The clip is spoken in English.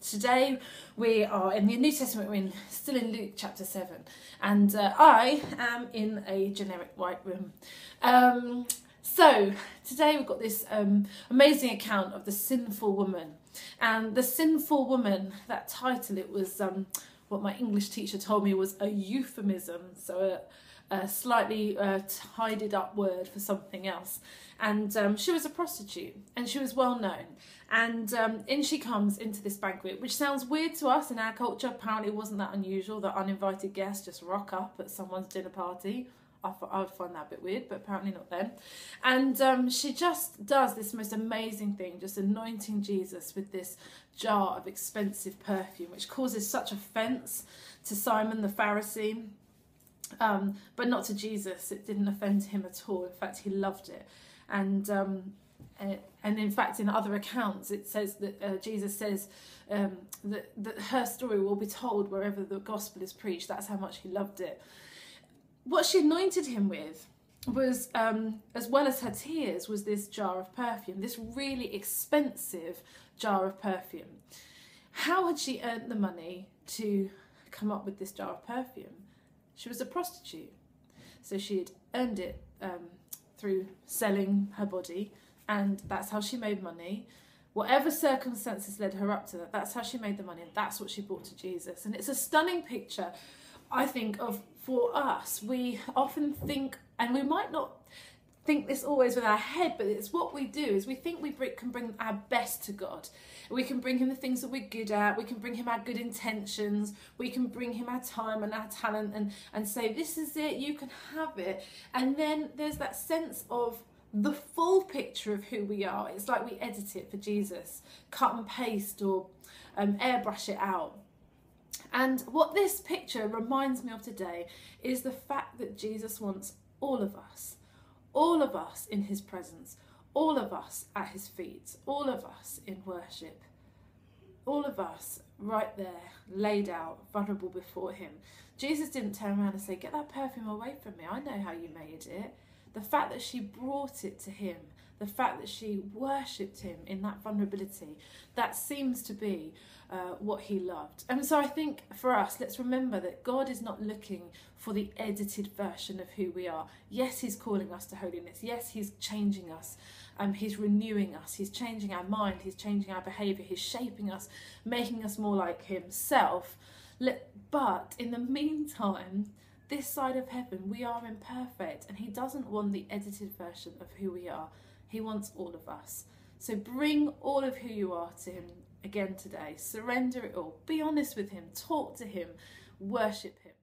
Today we are in the New Testament. We're still in Luke chapter 7, and I am in a generic white room. So today we've got this amazing account of the sinful woman, and the sinful woman, that title, it was what my English teacher told me was a euphemism, so a slightly tidied up word for something else. And she was a prostitute, and she was well known. And in she comes into this banquet, which sounds weird to us in our culture. Apparently it wasn't that unusual that uninvited guests just rock up at someone's dinner party. I would find that a bit weird, but apparently not then. And she just does this most amazing thing, just anointing Jesus with this jar of expensive perfume, which causes such offence to Simon the Pharisee, but not to Jesus. It didn't offend him at all. In fact, he loved it. And in fact, in other accounts, it says that Jesus says that her story will be told wherever the gospel is preached. That's how much he loved it. What she anointed him with was, as well as her tears, was this jar of perfume, this really expensive jar of perfume. How had she earned the money to come up with this jar of perfume? She was a prostitute, so she had earned it through selling her body, and that's how she made money. Whatever circumstances led her up to that, that's how she made the money, and that's what she brought to Jesus. And it's a stunning picture, I think, of for us. We often think, and we might not think this always with our head, but it's what we do, is we think we can bring our best to God. We can bring him the things that we're good at, we can bring him our good intentions, we can bring him our time and our talent and say, this is it, you can have it. And then there's that sense of the full picture of who we are. It's like we edit it for Jesus, cut and paste or airbrush it out. And what this picture reminds me of today is the fact that Jesus wants all of us in his presence, all of us at his feet, all of us in worship, all of us right there, laid out, vulnerable before him. Jesus didn't turn around and say, get that perfume away from me, I know how you made it. The fact that she brought it to him, the fact that she worshipped him in that vulnerability, that seems to be what he loved. And so I think for us, let's remember that God is not looking for the edited version of who we are. Yes, he's calling us to holiness. Yes, he's changing us. He's renewing us. He's changing our mind. He's changing our behaviour. He's shaping us, making us more like himself. But in the meantime, this side of heaven, we are imperfect, and he doesn't want the edited version of who we are. He wants all of us. So bring all of who you are to him again today. Surrender it all. Be honest with him. Talk to him. Worship him.